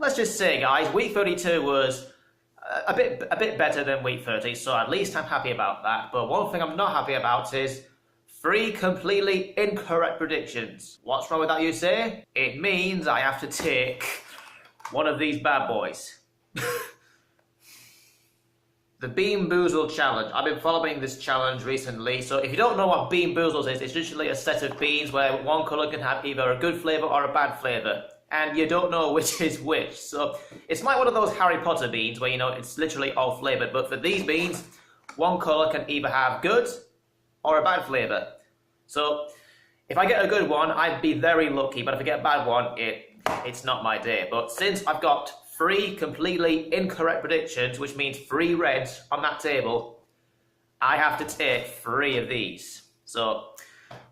let's just say, guys, week 32 was a bit better than week 30, so at least I'm happy about that. But one thing I'm not happy about is 3 completely incorrect predictions. What's wrong with that, you say? It means I have to take one of these bad boys. The Bean-Boozled challenge. I've been following this challenge recently, so if you don't know what Bean-Boozled is, it's literally a set of beans where one colour can have either a good flavour or a bad flavour, and you don't know which is which. So it's like one of those Harry Potter beans where, you know, it's literally all flavoured, but for these beans, one colour can either have good or a bad flavour. So if I get a good one, I'd be very lucky, but if I get a bad one, it's not my day. But since I've got 3 completely incorrect predictions, which means 3 reds on that table, I have to take 3 of these. So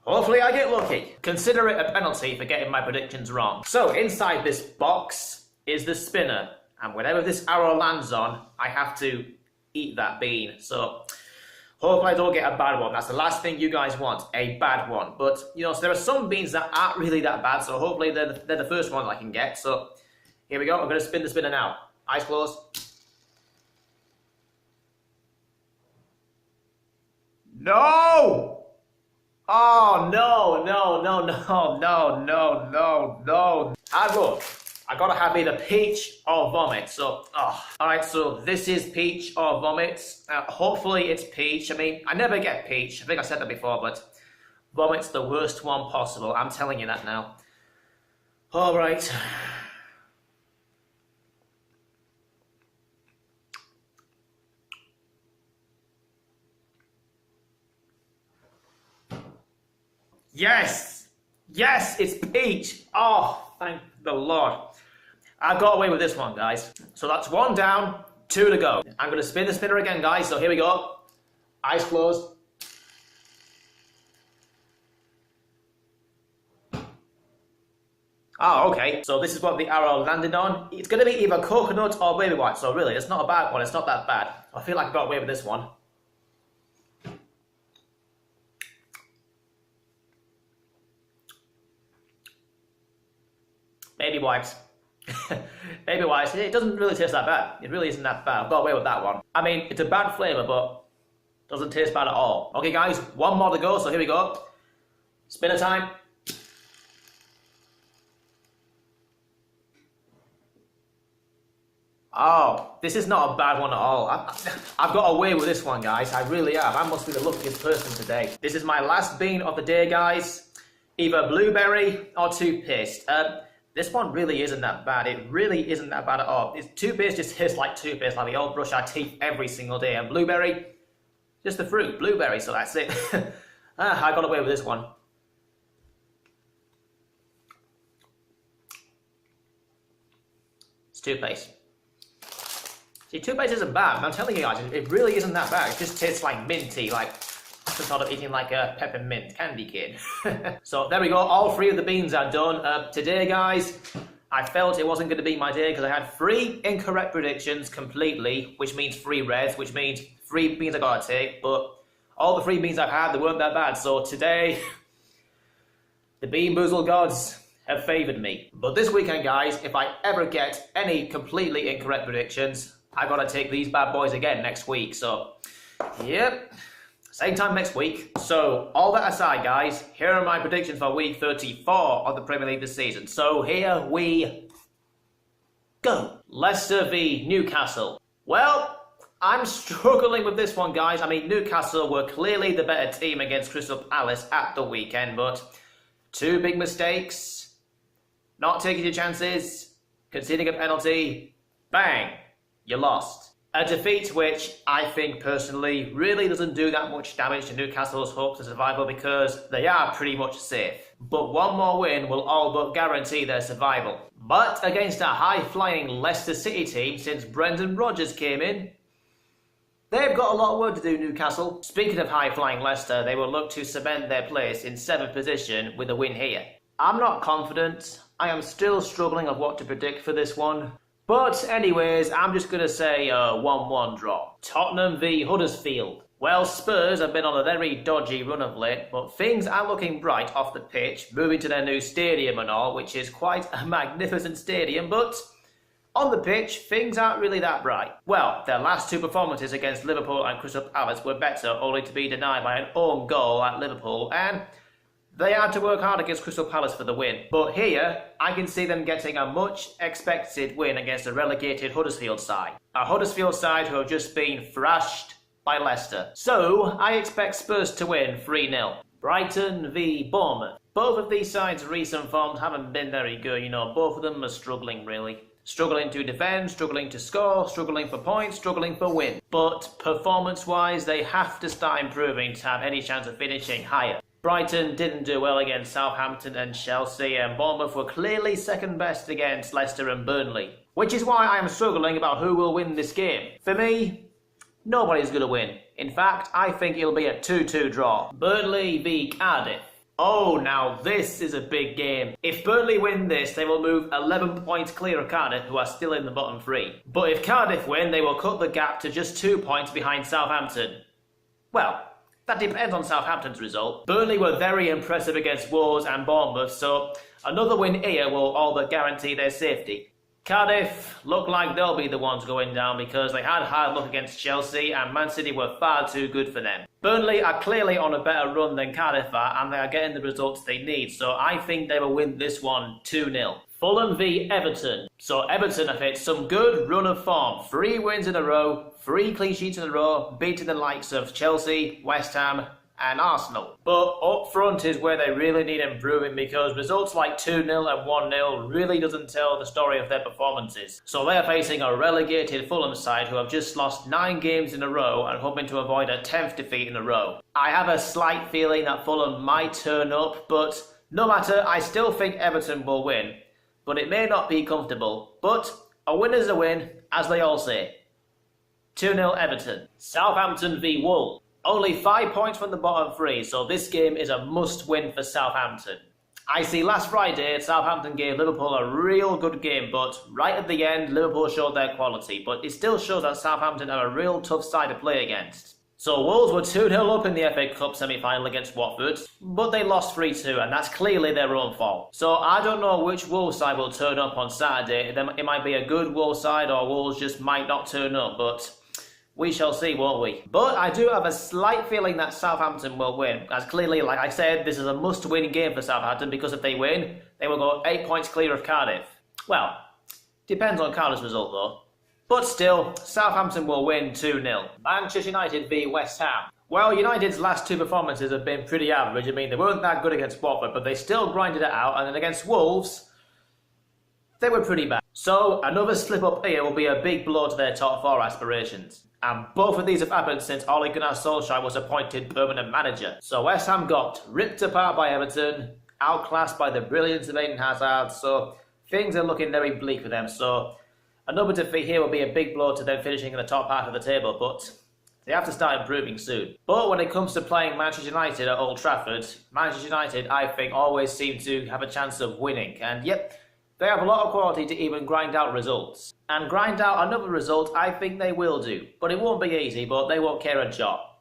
hopefully I get lucky. Consider it a penalty for getting my predictions wrong. So inside this box is the spinner, and whenever this arrow lands on, I have to eat that bean. So hopefully I don't get a bad one. That's the last thing you guys want, a bad one. But, you know, so there are some beans that aren't really that bad, so hopefully they're the first one I can get. So here we go, I'm going to spin the spinner now. Eyes closed. No! Oh, no. Hard luck. I gotta have either peach or vomit, so, Alright, so this is peach or vomit. Hopefully it's peach. I mean, I never get peach. I think I said that before, but vomit's the worst one possible. I'm telling you that now. Alright. Yes! Yes, it's peach! Oh, thank the Lord. I got away with this one, guys. So that's 1 down, 2 to go. I'm going to spin the spinner again, guys, so here we go. Eyes closed. Oh, okay. So this is what the arrow landed on. It's going to be either coconut or baby white, so really, it's not a bad one. It's not that bad. I feel like I got away with this one. Baby wipes. Baby wipes, it doesn't really taste that bad. It really isn't that bad. I've got away with that one. I mean, it's a bad flavour, but doesn't taste bad at all. Okay, guys, 1 more to go, so here we go. Spinner time. Oh, this is not a bad one at all. I've got away with this one, guys. I really have. I must be the luckiest person today. This is my last bean of the day, guys. Either blueberry or toothpaste. This one really isn't that bad. It really isn't that bad at all. Toothpaste just tastes like toothpaste, like we all brush our teeth every single day. And blueberry, just the fruit, blueberry, so that's it. I got away with this one. It's toothpaste. See, toothpaste isn't bad. I'm telling you guys, it really isn't that bad. It just tastes like minty, like some sort of eating like a peppermint candy kid. So there we go, all 3 of the beans are done. Today, guys, I felt it wasn't going to be my day because I had 3 incorrect predictions completely, which means 3 reds, which means 3 beans I gotta take, but all the 3 beans I've had, they weren't that bad. So today, the Bean-Boozled gods have favoured me. But this weekend, guys, if I ever get any completely incorrect predictions, I gotta take these bad boys again next week. So, yep. Same time next week. So, all that aside, guys, here are my predictions for week 34 of the Premier League this season. So, here we go. Leicester v Newcastle. Well, I'm struggling with this one, guys. I mean, Newcastle were clearly the better team against Crystal Palace at the weekend, but 2 big mistakes, not taking your chances, conceding a penalty, bang, you lost. A defeat which I think personally really doesn't do that much damage to Newcastle's hopes of survival because they are pretty much safe. But 1 more win will all but guarantee their survival. But against a high-flying Leicester City team since Brendan Rodgers came in, they've got a lot of work to do, Newcastle. Speaking of high-flying Leicester, they will look to cement their place in 7th position with a win here. I'm not confident. I am still struggling of what to predict for this one. But anyways, I'm just going to say a 1-1 draw. Tottenham v Huddersfield. Well, Spurs have been on a very dodgy run of late, but things are looking bright off the pitch, moving to their new stadium and all, which is quite a magnificent stadium, but On the pitch, things aren't really that bright. Well, their last two performances against Liverpool and Crystal Palace were better, only to be denied by an own goal at Liverpool, and they had to work hard against Crystal Palace for the win. But here, I can see them getting a much expected win against a relegated Huddersfield side. A Huddersfield side who have just been thrashed by Leicester. So, I expect Spurs to win 3-0. Brighton v Bournemouth. Both of these sides' recent forms haven't been very good, both of them are struggling really. Struggling to defend, struggling to score, struggling for points, struggling for wins. But performance-wise, they have to start improving to have any chance of finishing higher. Brighton didn't do well against Southampton and Chelsea, and Bournemouth were clearly second best against Leicester and Burnley. Which is why I am struggling about who will win this game. For me, nobody's going to win. In fact, I think it'll be a 2-2 draw. Burnley v Cardiff. Oh, now this is a big game. If Burnley win this, they will move 11 points clear of Cardiff, who are still in the bottom three. But if Cardiff win, they will cut the gap to just 2 points behind Southampton. Well, that depends on Southampton's result. Burnley were very impressive against Wolves and Bournemouth, so another win here will all but guarantee their safety. Cardiff look like they'll be the ones going down because they had hard luck against Chelsea and Man City were far too good for them. Burnley are clearly on a better run than Cardiff are and they are getting the results they need, so I think they will win this one 2-0. Fulham v Everton. So Everton have hit some good run of form. 3 wins in a row, 3 clean sheets in a row, beating the likes of Chelsea, West Ham and Arsenal. But up front is where they really need improving because results like 2-0 and 1-0 really doesn't tell the story of their performances. So they are facing a relegated Fulham side who have just lost 9 games in a row and hoping to avoid a 10th defeat in a row. I have a slight feeling that Fulham might turn up, but no matter, I still think Everton will win. But it may not be comfortable. But a win is a win, as they all say. 2-0 Everton. Southampton v Wolves. Only 5 points from the bottom 3, so this game is a must-win for Southampton. I see last Friday, Southampton gave Liverpool a real good game, but right at the end, Liverpool showed their quality, but it still shows that Southampton are a real tough side to play against. So Wolves were 2-0 up in the FA Cup semi-final against Watford, but they lost 3-2, and that's clearly their own fault. So I don't know which Wolves side will turn up on Saturday. It might be a good Wolves side, or Wolves just might not turn up, but we shall see, won't we? But I do have a slight feeling that Southampton will win, as clearly, like I said, this is a must-win game for Southampton because if they win, they will go 8 points clear of Cardiff. Well, depends on Cardiff's result though. But still, Southampton will win 2-0. Manchester United v West Ham. Well, United's last 2 performances have been pretty average. I mean, they weren't that good against Watford, but they still grinded it out, and then against Wolves, they were pretty bad. So, another slip up here will be a big blow to their top 4 aspirations. And both of these have happened since Ole Gunnar Solskjaer was appointed permanent manager. So West Ham got ripped apart by Everton, outclassed by the brilliance of Eden Hazard, so things are looking very bleak for them. So another defeat here will be a big blow to them finishing in the top half of the table, but they have to start improving soon. But when it comes to playing Manchester United at Old Trafford, Manchester United, I think, always seem to have a chance of winning. And yep, they have a lot of quality to even grind out results. And grind out another result, I think they will do. But it won't be easy, but they won't care a jot.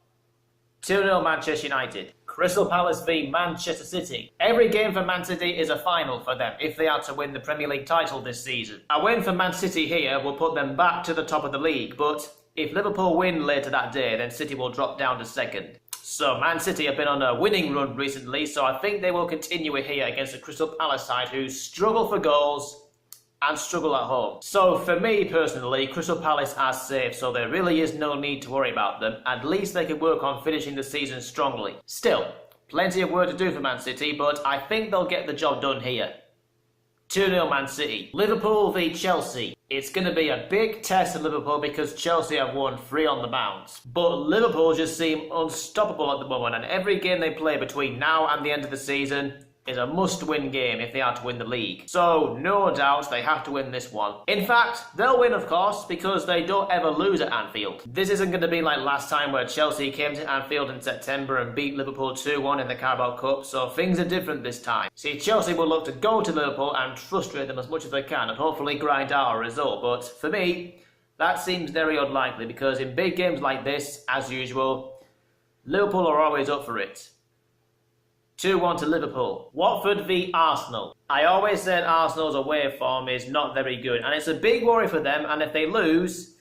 2-0 Manchester United. Crystal Palace v Manchester City. Every game for Man City is a final for them if they are to win the Premier League title this season. A win for Man City here will put them back to the top of the league, but if Liverpool win later that day, then City will drop down to second. So Man City have been on a winning run recently, so I think they will continue it here against the Crystal Palace side who struggle for goals and struggle at home. So for me personally, Crystal Palace are safe, so there really is no need to worry about them. At least they can work on finishing the season strongly. Still, plenty of work to do for Man City, but I think they'll get the job done here. 2-0 Man City. Liverpool v Chelsea. It's going to be a big test of Liverpool because Chelsea have won 3 on the bounce. But Liverpool just seem unstoppable at the moment, and every game they play between now and the end of the season is a must-win game if they are to win the league. So, no doubt they have to win this one. In fact, they'll win of course, because they don't ever lose at Anfield. This isn't going to be like last time where Chelsea came to Anfield in September and beat Liverpool 2-1 in the Carabao Cup, so things are different this time. See, Chelsea will look to go to Liverpool and frustrate them as much as they can and hopefully grind out a result, but for me, that seems very unlikely because in big games like this, as usual, Liverpool are always up for it. 2-1 to Liverpool. Watford v Arsenal. I always said Arsenal's away form is not very good, and it's a big worry for them, and if they lose,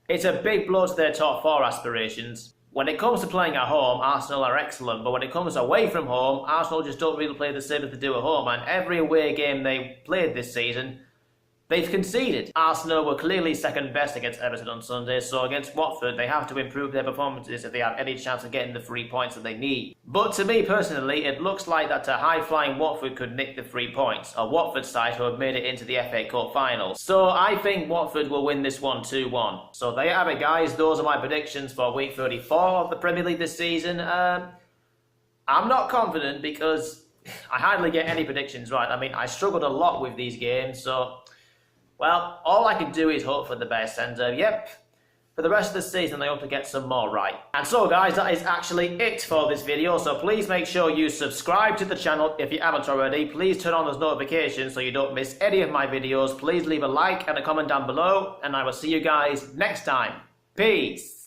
it's a big blow to their top 4 aspirations. When it comes to playing at home, Arsenal are excellent, but when it comes away from home, Arsenal just don't really play the same as they do at home, and every away game they played this season, they've conceded. Arsenal were clearly second best against Everton on Sunday, so against Watford they have to improve their performances if they have any chance of getting the 3 points that they need. But to me personally, it looks like that a high-flying Watford could nick the 3 points, a Watford side who have made it into the FA Cup final. So I think Watford will win this one 2-1. So there you have it, guys. Those are my predictions for week 34 of the Premier League this season. I'm not confident because I hardly get any predictions right. I mean, I struggled a lot with these games, so well, all I can do is hope for the best, and yep, for the rest of the season I hope to get some more right. And so guys, that is actually it for this video, so please make sure you subscribe to the channel if you haven't already. Please turn on those notifications so you don't miss any of my videos. Please leave a like and a comment down below, and I will see you guys next time. Peace!